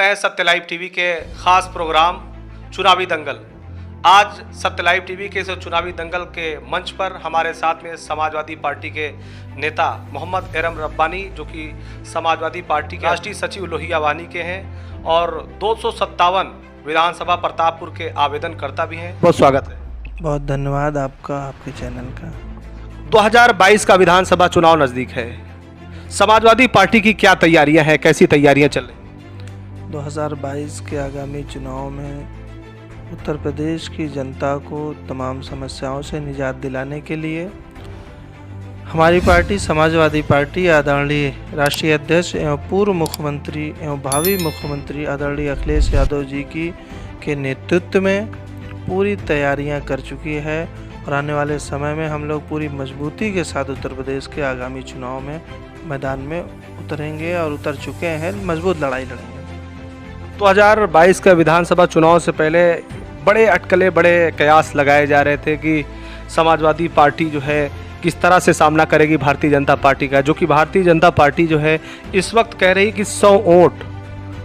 है सत्य live TV के खास प्रोग्राम चुनावी दंगल। आज सत्य लाइव टीवी के इस चुनावी दंगल के मंच पर हमारे साथ में समाजवादी पार्टी के नेता मोहम्मद एरम रब्बानी, जो कि समाजवादी पार्टी के राष्ट्रीय सचिव लोहिया वानी के हैं और 257 विधानसभा प्रतापपुर के आवेदनकर्ता भी हैं। बहुत स्वागत है। बहुत धन्यवाद आपका, आपके चैनल का। 2022 का विधानसभा चुनाव नज़दीक है। समाजवादी पार्टी की क्या तैयारियां हैं, कैसी तैयारियां चल रही? 2022 के आगामी चुनाव में उत्तर प्रदेश की जनता को तमाम समस्याओं से निजात दिलाने के लिए हमारी पार्टी समाजवादी पार्टी आदरणीय राष्ट्रीय अध्यक्ष एवं पूर्व मुख्यमंत्री एवं भावी मुख्यमंत्री आदरणीय अखिलेश यादव जी के नेतृत्व में पूरी तैयारियां कर चुकी है और आने वाले समय में हम लोग पूरी मजबूती के साथ उत्तर प्रदेश के आगामी चुनाव में मैदान में उतरेंगे और उतर चुके हैं, मजबूत लड़ाई लड़ेंगे। 2022 का विधानसभा चुनाव से पहले बड़े अटकलें, बड़े कयास लगाए जा रहे थे कि समाजवादी पार्टी जो है किस तरह से सामना करेगी भारतीय जनता पार्टी का, जो कि भारतीय जनता पार्टी जो है इस वक्त कह रही कि 100 वोट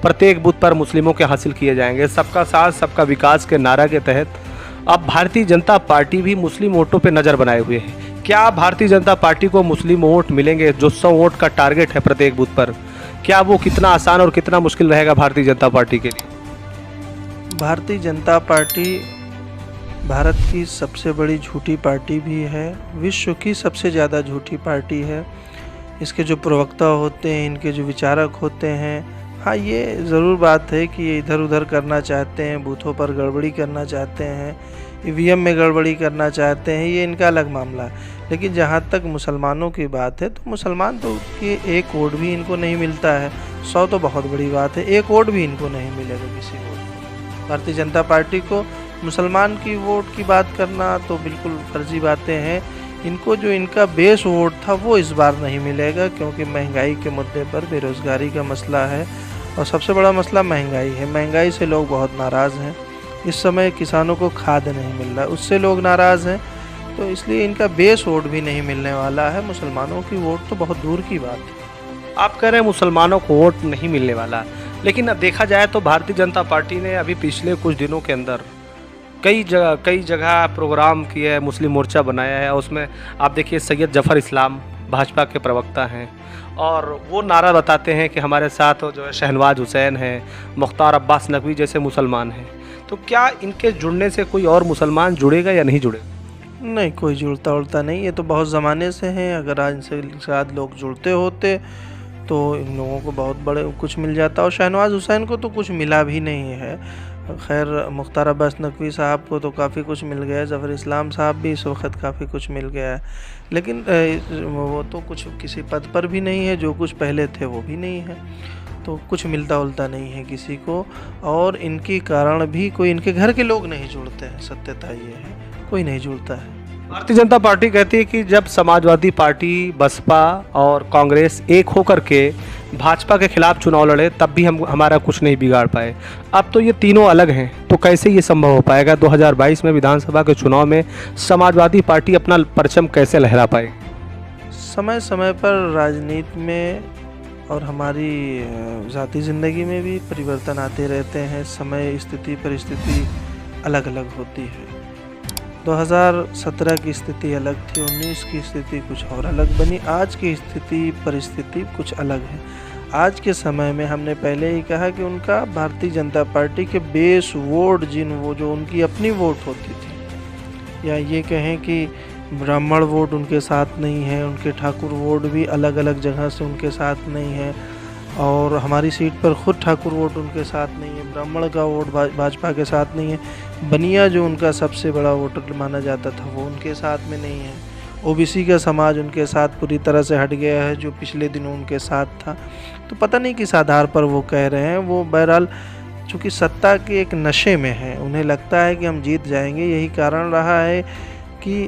प्रत्येक बूथ पर मुस्लिमों के हासिल किए जाएंगे। सबका साथ सबका विकास के नारा के तहत अब भारतीय जनता पार्टी भी मुस्लिम वोटों पे नज़र बनाए हुए है। क्या भारतीय जनता पार्टी को मुस्लिम वोट मिलेंगे? जो 100 वोट का टारगेट है प्रत्येक बूथ पर, क्या वो कितना आसान और कितना मुश्किल रहेगा भारतीय जनता पार्टी के लिए? भारतीय जनता पार्टी भारत की सबसे बड़ी झूठी पार्टी भी है, विश्व की सबसे ज़्यादा झूठी पार्टी है। इसके जो प्रवक्ता होते हैं, इनके जो विचारक होते हैं, हाँ ये ज़रूर बात है कि ये इधर उधर करना चाहते हैं, बूथों पर गड़बड़ी करना चाहते हैं, ईवीएम में गड़बड़ी करना चाहते हैं, ये इनका अलग मामला है। लेकिन जहाँ तक मुसलमानों की बात है तो मुसलमान तो कि एक वोट भी इनको नहीं मिलता है। 100 तो बहुत बड़ी बात है, एक वोट भी इनको नहीं मिलेगा किसी वोट। भारतीय जनता पार्टी को मुसलमान की वोट की बात करना तो बिल्कुल फर्जी बातें हैं। इनको जो इनका बेस वोट था वो इस बार नहीं मिलेगा, क्योंकि महंगाई के मुद्दे पर बेरोज़गारी का मसला है और सबसे बड़ा मसला महंगाई है। महंगाई से लोग बहुत नाराज़ हैं। इस समय किसानों को खाद नहीं मिल रहा, उससे लोग नाराज़ हैं, तो इसलिए इनका बेस वोट भी नहीं मिलने वाला है। मुसलमानों की वोट तो बहुत दूर की बात है। आप कह रहे हैं मुसलमानों को वोट नहीं मिलने वाला, लेकिन अब देखा जाए तो भारतीय जनता पार्टी ने अभी पिछले कुछ दिनों के अंदर कई जगह प्रोग्राम किया है, मुस्लिम मोर्चा बनाया है। उसमें आप देखिए सैयद जफ़र इस्लाम भाजपा के प्रवक्ता हैं और वो नारा बताते हैं कि हमारे साथ जो है शहनवाज हुसैन है, मुख्तार अब्बास नकवी जैसे मुसलमान हैं। तो क्या इनके जुड़ने से कोई और मुसलमान जुड़ेगा या नहीं जुड़ेगा? नहीं, कोई जुड़ता उड़ता नहीं। ये तो बहुत ज़माने से हैं। अगर आज इनसे साथ लोग जुड़ते होते तो इन लोगों को बहुत बड़े कुछ मिल जाता, और शहनवाज हुसैन को तो कुछ मिला भी नहीं है। खैर मुख्तार अब्बास नकवी साहब को तो काफ़ी कुछ मिल गया है, जफ़र इस्लाम साहब भी इस वक्त काफ़ी कुछ मिल गया है, लेकिन वो तो कुछ किसी पद पर भी नहीं है, जो कुछ पहले थे वो भी नहीं है, तो कुछ मिलता उलता नहीं है किसी को। और इनके कारण भी कोई इनके घर के लोग नहीं जुड़ते हैं, सत्यता ये है, कोई नहीं जुड़ता है। भारतीय जनता पार्टी कहती है कि जब समाजवादी पार्टी, बसपा और कांग्रेस एक होकर के भाजपा के खिलाफ चुनाव लड़े तब भी हमारा कुछ नहीं बिगाड़ पाए। अब तो ये तीनों अलग हैं, तो कैसे ये संभव हो पाएगा? 2022 में विधानसभा के चुनाव में समाजवादी पार्टी अपना परचम कैसे लहरा पाए? समय समय पर राजनीति में और हमारी ज़ाती ज़िंदगी में भी परिवर्तन आते रहते हैं। समय, स्थिति, परिस्थिति अलग अलग होती है। 2017 की स्थिति अलग थी, 19 की स्थिति कुछ और अलग बनी, आज की स्थिति परिस्थिति कुछ अलग है। आज के समय में हमने पहले ही कहा कि उनका भारतीय जनता पार्टी के बेस वोट वो जो उनकी अपनी वोट होती थी, या ये कहें कि ब्राह्मण वोट उनके साथ नहीं है, उनके ठाकुर वोट भी अलग अलग जगह से उनके साथ नहीं है, और हमारी सीट पर खुद ठाकुर वोट उनके साथ नहीं है, ब्राह्मण का वोट भाजपा के साथ नहीं है, बनिया जो उनका सबसे बड़ा वोटर माना जाता था वो उनके साथ में नहीं है, ओबीसी का समाज उनके साथ पूरी तरह से हट गया है जो पिछले दिनों उनके साथ था। तो पता नहीं किस आधार पर वो कह रहे हैं। वो बहरहाल चूँकि सत्ता के एक नशे में है, उन्हें लगता है कि हम जीत जाएंगे। यही कारण रहा है कि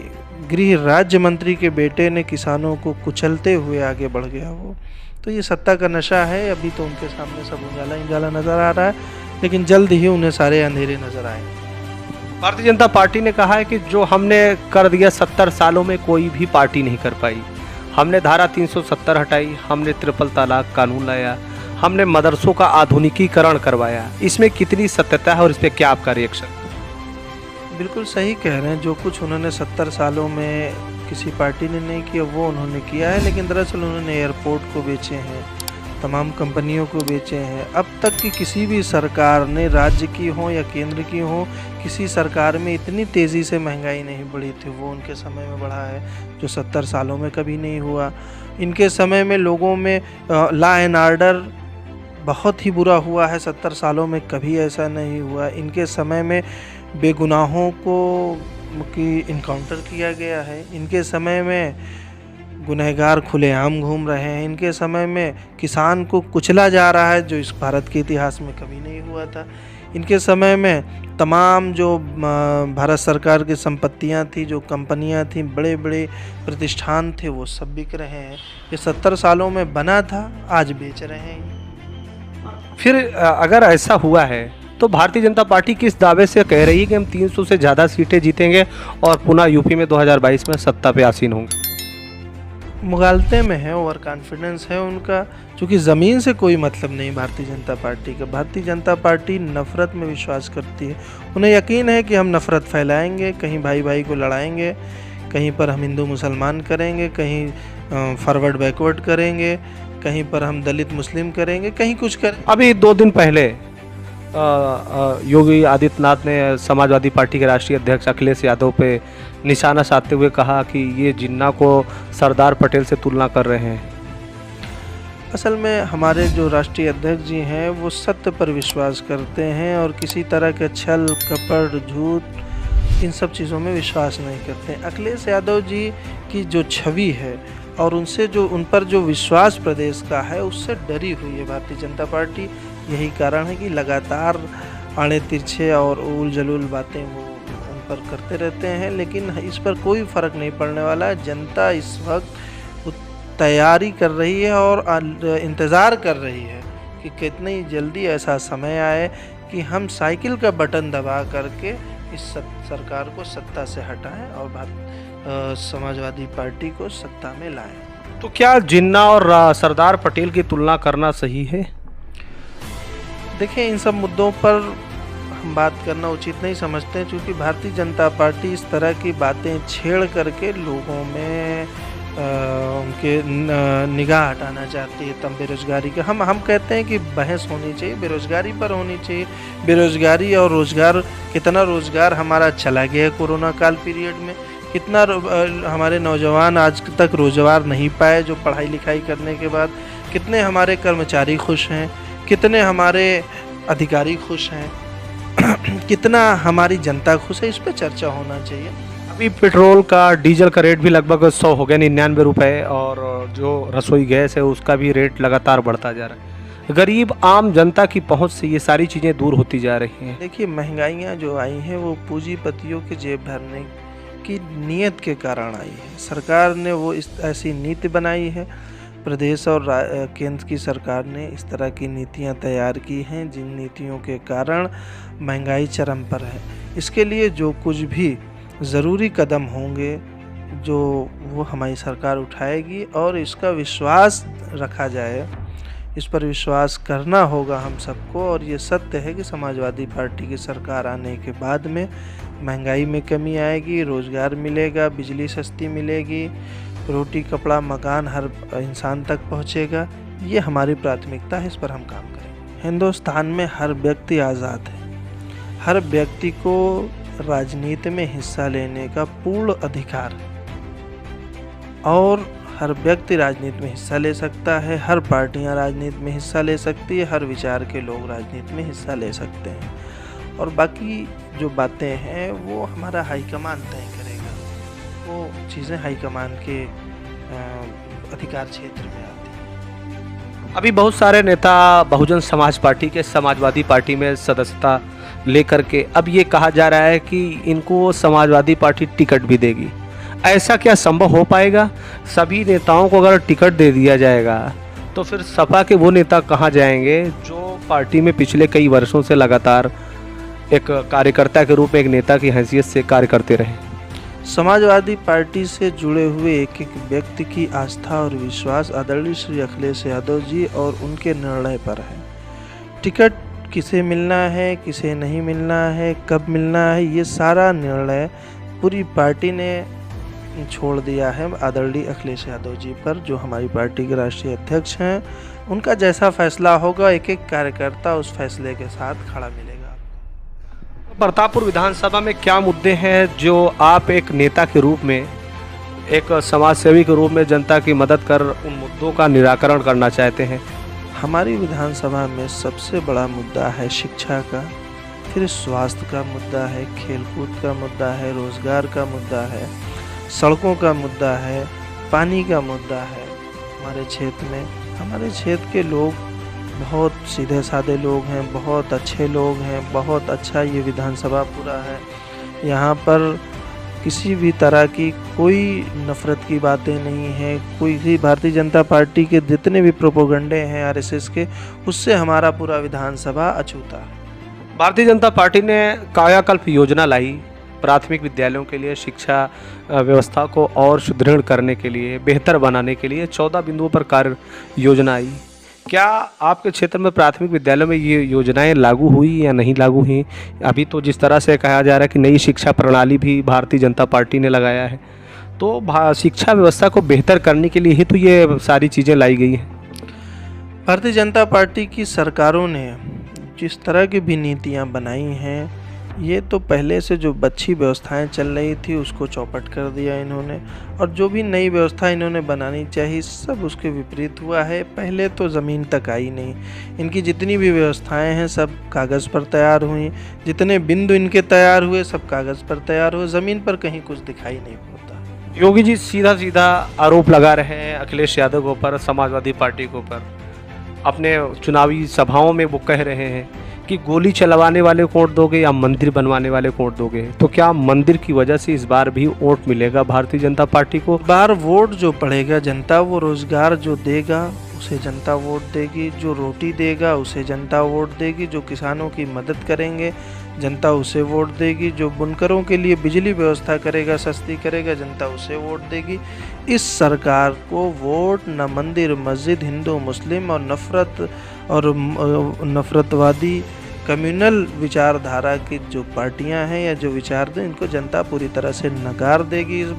गृह राज्य मंत्री के बेटे ने किसानों को कुचलते हुए आगे बढ़ गया वो। तो ये सत्ता का नशा है। अभी तो उनके सामने सब उजाला उजाला नज़र आ रहा है, लेकिन जल्द ही उन्हें सारे अंधेरे नज़र आएंगे। भारतीय जनता पार्टी ने कहा है कि जो हमने कर दिया 70 सालों में कोई भी पार्टी नहीं कर पाई। हमने धारा 370 हटाई, हमने ट्रिपल तलाक कानून लाया, हमने मदरसों का आधुनिकीकरण करवाया, इसमें कितनी सत्यता है और इस पर क्या आपका रिएक्शन? बिल्कुल सही कह रहे हैं। जो कुछ उन्होंने 70 सालों में किसी पार्टी ने नहीं किया वो उन्होंने किया है, लेकिन दरअसल उन्होंने एयरपोर्ट को बेचे हैं, तमाम कंपनियों को बेचे हैं। अब तक की किसी भी सरकार ने, राज्य की हो या केंद्र की हो, किसी सरकार में इतनी तेज़ी से महंगाई नहीं बढ़ी थी, वो उनके समय में बढ़ा है, जो 70 सालों में कभी नहीं हुआ। इनके समय में लोगों में लॉ एंड ऑर्डर बहुत ही बुरा हुआ है, 70 सालों में कभी ऐसा नहीं हुआ। इनके समय में बेगुनाहों को की इनकाउंटर किया गया है। इनके समय में गुनहगार खुलेआम घूम रहे हैं। इनके समय में किसान को कुचला जा रहा है, जो इस भारत के इतिहास में कभी नहीं हुआ था। इनके समय में तमाम जो भारत सरकार की संपत्तियां थी, जो कंपनियां थी, बड़े बड़े प्रतिष्ठान थे, वो सब बिक रहे हैं। ये 70 सालों में बना था, आज बेच रहे हैं। फिर अगर ऐसा हुआ है तो भारतीय जनता पार्टी किस दावे से कह रही है कि हम 300 से ज़्यादा सीटें जीतेंगे और पुनः यूपी में 2022 में सत्ता पे आसीन होंगे? मुगालते में है, ओवर कॉन्फिडेंस है उनका, क्योंकि ज़मीन से कोई मतलब नहीं भारतीय जनता पार्टी का। भारतीय जनता पार्टी नफ़रत में विश्वास करती है। उन्हें यकीन है कि हम नफ़रत फैलाएंगे, कहीं भाई भाई को लड़ाएंगे, कहीं पर हम हिंदू मुसलमान करेंगे, कहीं फॉरवर्ड बैकवर्ड करेंगे, कहीं पर हम दलित मुस्लिम करेंगे, कहीं कुछ करें। अभी 2 दिन पहले योगी आदित्यनाथ ने समाजवादी पार्टी के राष्ट्रीय अध्यक्ष अखिलेश यादव पे निशाना साधते हुए कहा कि ये जिन्ना को सरदार पटेल से तुलना कर रहे हैं। असल में हमारे जो राष्ट्रीय अध्यक्ष जी हैं वो सत्य पर विश्वास करते हैं और किसी तरह के छल कपट झूठ इन सब चीज़ों में विश्वास नहीं करते हैं। अखिलेश यादव जी की जो छवि है और उन पर जो विश्वास प्रदेश का है, उससे डरी हुई है भारतीय जनता पार्टी। यही कारण है कि लगातार आड़े तिरछे और उल जलूल बातें वो उन पर करते रहते हैं, लेकिन इस पर कोई फ़र्क नहीं पड़ने वाला है। जनता इस वक्त तैयारी कर रही है और इंतज़ार कर रही है कि कितनी जल्दी ऐसा समय आए कि हम साइकिल का बटन दबा करके इस सरकार को सत्ता से हटाएं और समाजवादी पार्टी को सत्ता में लाएं। तो क्या जिन्ना और सरदार पटेल की तुलना करना सही है? देखिए, इन सब मुद्दों पर हम बात करना उचित नहीं समझते हैं, क्योंकि भारतीय जनता पार्टी इस तरह की बातें छेड़ करके लोगों में उनके निगाह हटाना चाहती है। तब बेरोजगारी का हम कहते हैं कि बहस होनी चाहिए, बेरोजगारी पर होनी चाहिए। बेरोजगारी और रोज़गार, कितना रोज़गार हमारा चला गया कोरोना काल पीरियड में, कितना हमारे नौजवान आज तक रोज़गार नहीं पाए जो पढ़ाई लिखाई करने के बाद, कितने हमारे कर्मचारी खुश हैं, कितने हमारे अधिकारी खुश हैं, कितना हमारी जनता खुश है, इस पर चर्चा होना चाहिए। अभी पेट्रोल का, डीजल का रेट भी लगभग 100 हो गया, 99 रुपये, और जो रसोई गैस है उसका भी रेट लगातार बढ़ता जा रहा है। गरीब आम जनता की पहुंच से ये सारी चीज़ें दूर होती जा रही हैं। देखिए, महंगाइयाँ जो आई हैं वो पूंजीपतियों के जेब भरने की नीयत के कारण आई है। सरकार ने वो ऐसी नीति बनाई है, प्रदेश और केंद्र की सरकार ने इस तरह की नीतियां तैयार की हैं जिन नीतियों के कारण महंगाई चरम पर है। इसके लिए जो कुछ भी ज़रूरी कदम होंगे जो वो हमारी सरकार उठाएगी और इसका विश्वास रखा जाए, इस पर विश्वास करना होगा हम सबको। और ये सत्य है कि समाजवादी पार्टी की सरकार आने के बाद में महंगाई में कमी आएगी, रोज़गार मिलेगा, बिजली सस्ती मिलेगी, रोटी कपड़ा मकान हर इंसान तक पहुंचेगा। ये हमारी प्राथमिकता है, इस पर हम काम करेंगे। हिंदुस्तान में हर व्यक्ति आज़ाद है, हर व्यक्ति को राजनीति में हिस्सा लेने का पूर्ण अधिकार है और हर व्यक्ति राजनीति में हिस्सा ले सकता है, हर पार्टियां राजनीति में हिस्सा ले सकती है, हर विचार के लोग राजनीति में हिस्सा ले सकते हैं। और बाकी जो बातें हैं वो हमारा हाईकमान तय करेगा, वो चीज़ें हाईकमान के अधिकार क्षेत्र में आती हैं। अभी बहुत सारे नेता बहुजन समाज पार्टी के समाजवादी पार्टी में सदस्यता लेकर के अब ये कहा जा रहा है कि इनको समाजवादी पार्टी टिकट भी देगी। ऐसा क्या संभव हो पाएगा? सभी नेताओं को अगर टिकट दे दिया जाएगा तो फिर सपा के वो नेता कहाँ जाएंगे जो पार्टी में पिछले कई वर्षों से लगातार एक कार्यकर्ता के रूप में, एक नेता की हैसियत से कार्य करते रहे? समाजवादी पार्टी से जुड़े हुए एक एक व्यक्ति की आस्था और विश्वास आदरणीय श्री अखिलेश यादव जी और उनके निर्णय पर है। टिकट किसे मिलना है, किसे नहीं मिलना है, कब मिलना है, ये सारा निर्णय पूरी पार्टी ने छोड़ दिया है आदरणीय अखिलेश यादव जी पर, जो हमारी पार्टी के राष्ट्रीय अध्यक्ष हैं। उनका जैसा फैसला होगा एक एक कार्यकर्ता उस फैसले के साथ खड़ा मिलेगा। प्रतापपुर विधानसभा में क्या मुद्दे हैं जो आप एक नेता के रूप में, एक समाजसेवी के रूप में जनता की मदद कर उन मुद्दों का निराकरण करना चाहते हैं? हमारी विधानसभा में सबसे बड़ा मुद्दा है शिक्षा का, फिर स्वास्थ्य का मुद्दा है, खेलकूद का मुद्दा है, रोजगार का मुद्दा है, सड़कों का मुद्दा है, पानी का मुद्दा है। हमारे क्षेत्र में, हमारे क्षेत्र के लोग बहुत सीधे साधे लोग हैं, बहुत अच्छे लोग हैं, बहुत अच्छा ये विधानसभा पूरा है। यहाँ पर किसी भी तरह की कोई नफ़रत की बातें नहीं हैं, कोई भी भारतीय जनता पार्टी के जितने भी प्रोपोगंडे हैं आरएसएस के, उससे हमारा पूरा विधानसभा अछूता है। भारतीय जनता पार्टी ने कायाकल्प योजना लाई, प्राथमिक विद्यालयों के लिए शिक्षा व्यवस्था को और सुदृढ़ करने के लिए, बेहतर बनाने के लिए 14 बिंदुओं पर कार्य योजना आई। क्या आपके क्षेत्र में प्राथमिक विद्यालयों में ये योजनाएं लागू हुई या नहीं लागू हुई? अभी तो जिस तरह से कहा जा रहा है कि नई शिक्षा प्रणाली भी भारतीय जनता पार्टी ने लगाया है, तो शिक्षा व्यवस्था को बेहतर करने के लिए ही तो ये सारी चीज़ें लाई गई हैं। भारतीय जनता पार्टी की सरकारों ने जिस तरह की भी नीतियाँ बनाई हैं, ये तो पहले से जो अच्छी व्यवस्थाएं चल रही थी उसको चौपट कर दिया इन्होंने, और जो भी नई व्यवस्था इन्होंने बनानी चाहिए सब उसके विपरीत हुआ है। पहले तो ज़मीन तक आई नहीं, इनकी जितनी भी व्यवस्थाएं हैं सब कागज़ पर तैयार हुई, जितने बिंदु इनके तैयार हुए सब कागज़ पर तैयार हुए, ज़मीन पर कहीं कुछ दिखाई नहीं पड़ता। योगी जी सीधा सीधा आरोप लगा रहे हैं अखिलेश यादव के ऊपर, समाजवादी पार्टी के ऊपर। अपने चुनावी सभाओं में वो कह रहे हैं कि गोली चलवाने वाले को वोट दोगे या मंदिर बनवाने वाले को वोट दोगे। तो क्या मंदिर की वजह से इस बार भी वोट मिलेगा भारतीय जनता पार्टी को? बार वोट जो पड़ेगा जनता, वो रोजगार जो देगा उसे जनता वोट देगी, जो रोटी देगा उसे जनता वोट देगी, जो किसानों की मदद करेंगे जनता उसे वोट देगी, जो बुनकरों के लिए बिजली व्यवस्था करेगा, सस्ती करेगा, जनता उसे वोट देगी। इस सरकार को वोट न मंदिर मस्जिद, हिंदू मुस्लिम और नफरतवादी कम्युनल विचारधारा की जो पार्टियां हैं या जो विचार दें, इनको जनता पूरी तरह से नकार देगी इस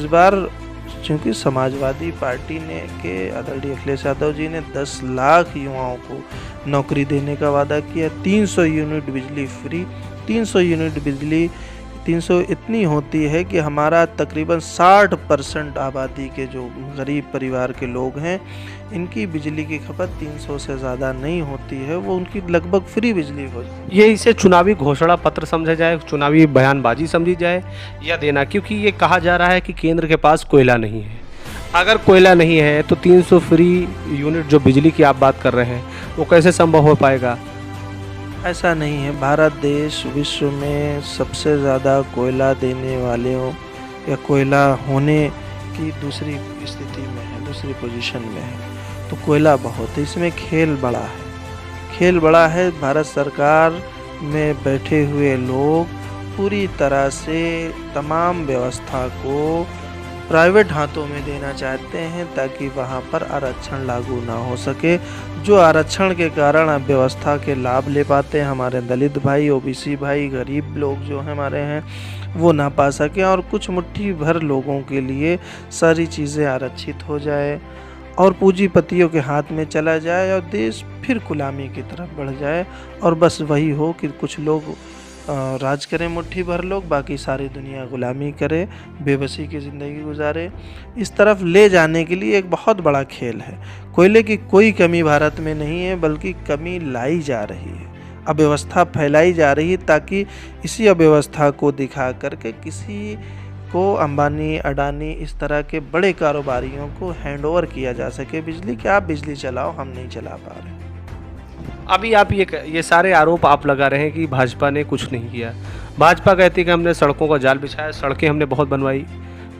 बार क्योंकि समाजवादी पार्टी ने के आदरणीय अखिलेश यादव जी ने 10 लाख युवाओं को नौकरी देने का वादा किया। 300 यूनिट बिजली फ्री, 300 यूनिट बिजली 300 इतनी होती है कि हमारा तकरीबन 60% आबादी के जो गरीब परिवार के लोग हैं, इनकी बिजली की खपत 300 से ज़्यादा नहीं होती है, वो उनकी लगभग फ्री बिजली हो जाती है। ये इसे चुनावी घोषणा पत्र समझा जाए, चुनावी बयानबाजी समझी जाए या देना? क्योंकि ये कहा जा रहा है कि केंद्र के पास कोयला नहीं है। अगर कोयला नहीं है तो 300 फ्री यूनिट जो बिजली की आप बात कर रहे हैं वो कैसे संभव हो पाएगा? ऐसा नहीं है। भारत देश विश्व में सबसे ज़्यादा कोयला देने वालों या कोयला होने की दूसरी स्थिति में है, दूसरी पोजीशन में है। तो कोयला बहुत है, इसमें खेल बड़ा है। भारत सरकार में बैठे हुए लोग पूरी तरह से तमाम व्यवस्था को प्राइवेट हाथों में देना चाहते हैं ताकि वहां पर आरक्षण लागू ना हो सके। जो आरक्षण के कारण अब व्यवस्था के लाभ ले पाते हैं हमारे दलित भाई, ओबीसी भाई, गरीब लोग जो हमारे हैं वो ना पा सकें, और कुछ मुट्ठी भर लोगों के लिए सारी चीज़ें आरक्षित हो जाए और पूंजीपतियों के हाथ में चला जाए और देश फिर गुलामी की तरफ बढ़ जाए, और बस वही हो कि कुछ लोग राज करें मुट्ठी भर लोग, बाकी सारी दुनिया गुलामी करे, बेबसी की ज़िंदगी गुजारे। इस तरफ ले जाने के लिए एक बहुत बड़ा खेल है। कोयले की कोई कमी भारत में नहीं है, बल्कि कमी लाई जा रही है, अव्यवस्था फैलाई जा रही है ताकि इसी अव्यवस्था को दिखा करके किसी को अंबानी, अडानी, इस तरह के बड़े कारोबारियों को हैंडओवर किया जा सके बिजली, कि आप बिजली चलाओ, हम नहीं चला पा रहे। अभी आप ये सारे आरोप आप लगा रहे हैं कि भाजपा ने कुछ नहीं किया। भाजपा कहती है कि हमने सड़कों का जाल बिछाया, सड़कें हमने बहुत बनवाई,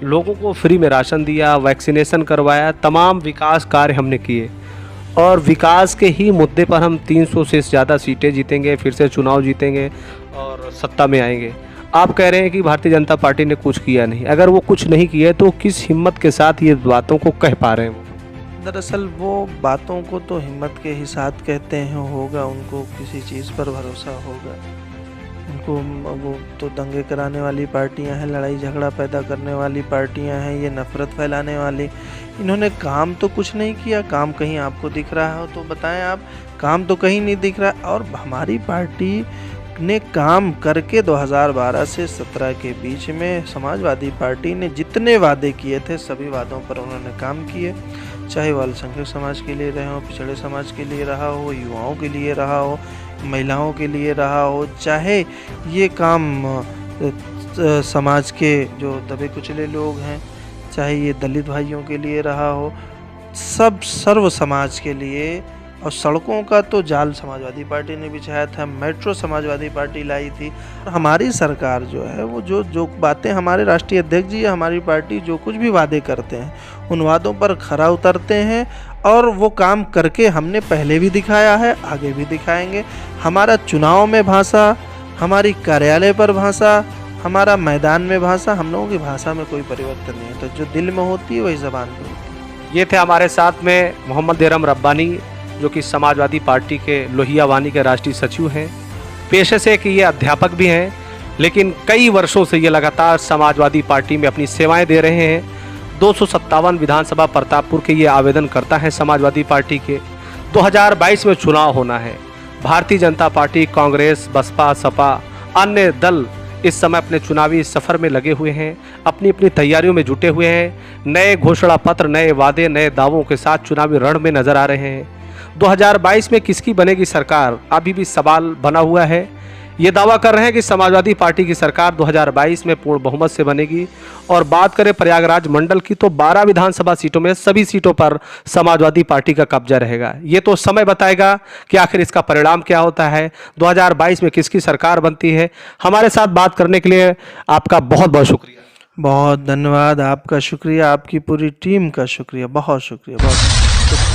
लोगों को फ्री में राशन दिया, वैक्सीनेशन करवाया, तमाम विकास कार्य हमने किए, और विकास के ही मुद्दे पर हम 300 से ज़्यादा सीटें जीतेंगे, फिर से चुनाव जीतेंगे और सत्ता में आएंगे। आप कह रहे हैं कि भारतीय जनता पार्टी ने कुछ किया नहीं। अगर वो कुछ नहीं किया तो किस हिम्मत के साथ ये बातों को कह पा रहे हैं वो? दरअसल वो बातों को तो हिम्मत के ही साथ कहते हैं, होगा उनको किसी चीज़ पर भरोसा होगा उनको। वो तो दंगे कराने वाली पार्टियां हैं, लड़ाई झगड़ा पैदा करने वाली पार्टियां हैं, ये नफ़रत फैलाने वाली। इन्होंने काम तो कुछ नहीं किया। काम कहीं आपको दिख रहा हो तो बताएं आप। काम तो कहीं नहीं दिख रहा। और हमारी पार्टी ने काम करके 2012 से 17 के बीच में समाजवादी पार्टी ने जितने वादे किए थे सभी वादों पर उन्होंने काम किए। चाहे वो अल्पसंख्यक समाज के लिए रहे हो, पिछड़े समाज के लिए रहा हो, युवाओं के लिए रहा हो, महिलाओं के लिए रहा हो, चाहे ये काम समाज के जो दबे कुचले लोग हैं, चाहे ये दलित भाइयों के लिए रहा हो, सब सर्व समाज के लिए। और सड़कों का तो जाल समाजवादी पार्टी ने बिछाया था, मेट्रो समाजवादी पार्टी लाई थी। और हमारी सरकार जो है वो जो बातें हमारे राष्ट्रीय अध्यक्ष जी या हमारी पार्टी जो कुछ भी वादे करते हैं उन वादों पर खरा उतरते हैं और वो काम करके हमने पहले भी दिखाया है, आगे भी दिखाएंगे। हमारा चुनाव में भाषा, हमारी कार्यालय पर भाषा, हमारा मैदान में भाषा, हम लोगों की भाषा में कोई परिवर्तन नहीं है। तो जो दिल में होती है वही ज़बान पर होती है। ये थे हमारे साथ में मोहम्मद एरम रब्बानी, जो कि समाजवादी पार्टी के लोहियावानी के राष्ट्रीय सचिव हैं। पेशे से कि ये अध्यापक भी हैं, लेकिन कई वर्षों से ये लगातार समाजवादी पार्टी में अपनी सेवाएं दे रहे हैं। 257 विधानसभा प्रतापपुर के ये आवेदन करता है समाजवादी पार्टी के। 2022 में चुनाव होना है। भारतीय जनता पार्टी, कांग्रेस, बसपा, सपा, अन्य दल इस समय अपने चुनावी सफ़र में लगे हुए हैं, अपनी अपनी तैयारियों में जुटे हुए हैं। नए घोषणा पत्र, नए वादे, नए दावों के साथ चुनावी रण में नजर आ रहे हैं। 2022 में किसकी बनेगी सरकार, अभी भी सवाल बना हुआ है। ये दावा कर रहे हैं कि समाजवादी पार्टी की सरकार 2022 में पूर्ण बहुमत से बनेगी। और बात करें प्रयागराज मंडल की तो 12 विधानसभा सीटों में सभी सीटों पर समाजवादी पार्टी का कब्जा रहेगा। ये तो समय बताएगा कि आखिर इसका परिणाम क्या होता है, 2022 में किसकी सरकार बनती है। हमारे साथ बात करने के लिए आपका बहुत बहुत शुक्रिया। बहुत धन्यवाद। आपका शुक्रिया, आपकी पूरी टीम का शुक्रिया, बहुत शुक्रिया, बहुत शुक्रिया।